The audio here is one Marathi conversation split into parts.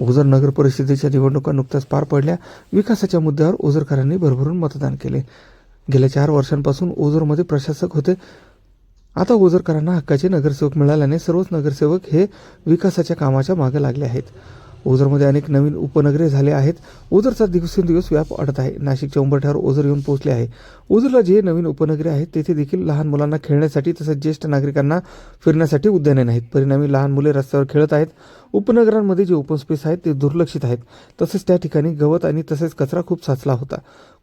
ओझर नगर परिषदेच्या निवडणुका नुकत्याच पार पडल्या. विकासाच्या मुद्द्यावर ओझरकरांनी भरभरून मतदान केले. गेल्या 4 वर्षांपासून ओझरमध्ये प्रशासक होते. आता ओझरकरांना हक्काचे नगरसेवक मिळाल्याने सर्वच नगरसेवक हे विकासाच्या कामाच्या मागे लागले आहेत. ओझरमध्ये अनेक नवीन उपनगरे झाले आहेत. ओझरचा दिवसेंदिवस व्याप वाढत आहे. नाशिकच्या उंबरठ्यावर ओझर येऊन पोहोचले आहे. ओझरला जे नवीन उपनगरे आहेत तेथे देखील लहान मुलांना खेळण्यासाठी तसेच ज्येष्ठ नागरिकांना फिरण्यासाठी उद्याने नाहीत. परिणामी लहान मुले रस्त्यावर खेळत आहेत. उपनगरांमध्ये जे ओपन स्पेस आहेत ते दुर्लक्षित आहेत. तसेच त्या ठिकाणी गवत आणि तसेच कचरा खूप साचला होता.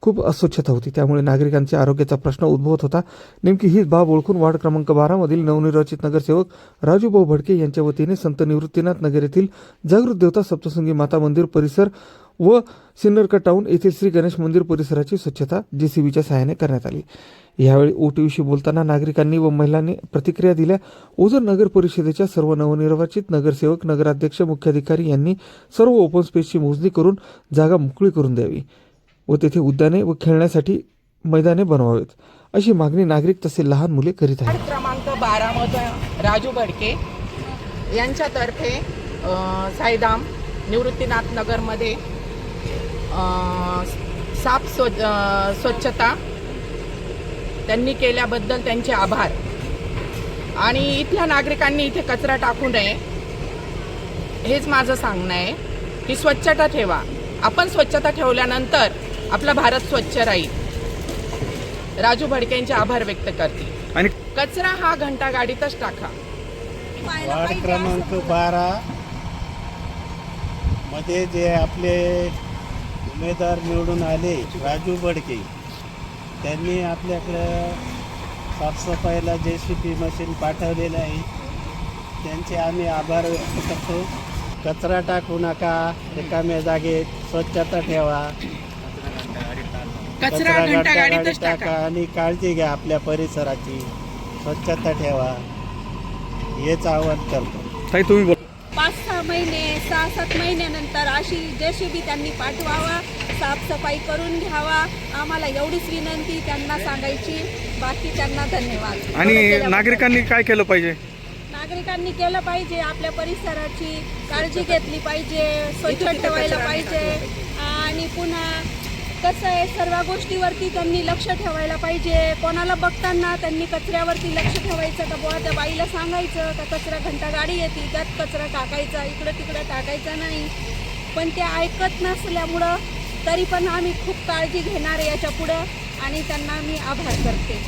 खूप अस्वच्छता होती. त्यामुळे नागरिकांच्या आरोग्याचा प्रश्न उद्भवत होता. नेमकी ही बाब ओळखून वार्ड क्रमांक 12 मधील नवनिर्वाचित नगरसेवक राजूभाऊ भडके यांच्या वतीने संत निवृत्तीनाथ नगर येथील जागृत देवता सप्तशृंगी माता मंदिर परिसर व सिन्नरका टाउन येथील श्री गणेश मंदिर परिसराची स्वच्छता JCBच्या सहाय्याने करण्यात आली. यावेळी OTVशी बोलताना नागरिकांनी व महिलांनी प्रतिक्रिया दिल्या. ओझर नगर परिषदेच्या सर्व नवनिर्वाचित नगरसेवक, नगराध्यक्ष, मुख्याधिकारी यांनी सर्व ओपन स्पेसची मोजणी करून जागा मोकळी करून द्यावी व तेथे उद्याने व खेळण्यासाठी मैदाने बनवावेत अशी मागणी नागरिक तसे लहान मुले करीत आहेत. क्रमांक 12 मध्ये राजू भडके यांच्यातर्फे साईधाम निवृत्तीनाथ नगरमध्ये स्वच्छता त्यांनी केल्याबद्दल त्यांचे आभार. आणि इथल्या नागरिकांनी इथे कचरा टाकू नये हेच माझं सांगणं आहे की स्वच्छता ठेवा. आपण स्वच्छता ठेवल्यानंतर आपला भारत स्वच्छ राहील. राजू भडके यांचे आभार व्यक्त करते. आणि कचरा हा घंटा गाडीतच टाका. वार्ड क्रमांक 12 मध्ये जे आपले उमेदवार निवडून आले राजू भडके, त्यांनी आपल्याकडं साफसफाईला JCB मशीन पाठवलेलं आहे. त्यांचे आम्ही आभार व्यक्त करतो. कचरा टाकू नका, रिकाम्या जागेत स्वच्छता ठेवा, कचरा घंटा गाडीतच टाका आणि काळजी घ्या आपल्या परिसराची, स्वच्छता ठेवा हेच आवाहन करतो. ताई तुम्ही बोला. 5-6 महिने 6-7 महिन्यानंतर अशी JCB त्यांनी पाठवावा, साफसफाई करून घ्यावा. आम्हाला एवढीच विनंती त्यांना सांगायची. बाकी त्यांना धन्यवाद. आणि नागरिकांनी काय केलं पाहिजे? नागरिकांनी केलं पाहिजे, आपल्या परिसराची काळजी घेतली पाहिजे, स्वच्छ ठेवायला पाहिजे. आणि पुन्हा कसं आहे, सर्व गोष्टीवरती त्यांनी लक्ष ठेवायला पाहिजे. कोणाला बघताना त्यांनी कचऱ्यावरती लक्ष ठेवायचं का बुवा, त्या बाईला सांगायचं का कचरा घंटा गाडी येते त्यात कचरा टाकायचा, इकडं तिकडं टाकायचा नाही. पण ते ऐकत नसल्यामुळं तरी पण आम्ही खूप काळजी घेणार आहे याच्या पुढं आणि त्यांना मी आभार करते.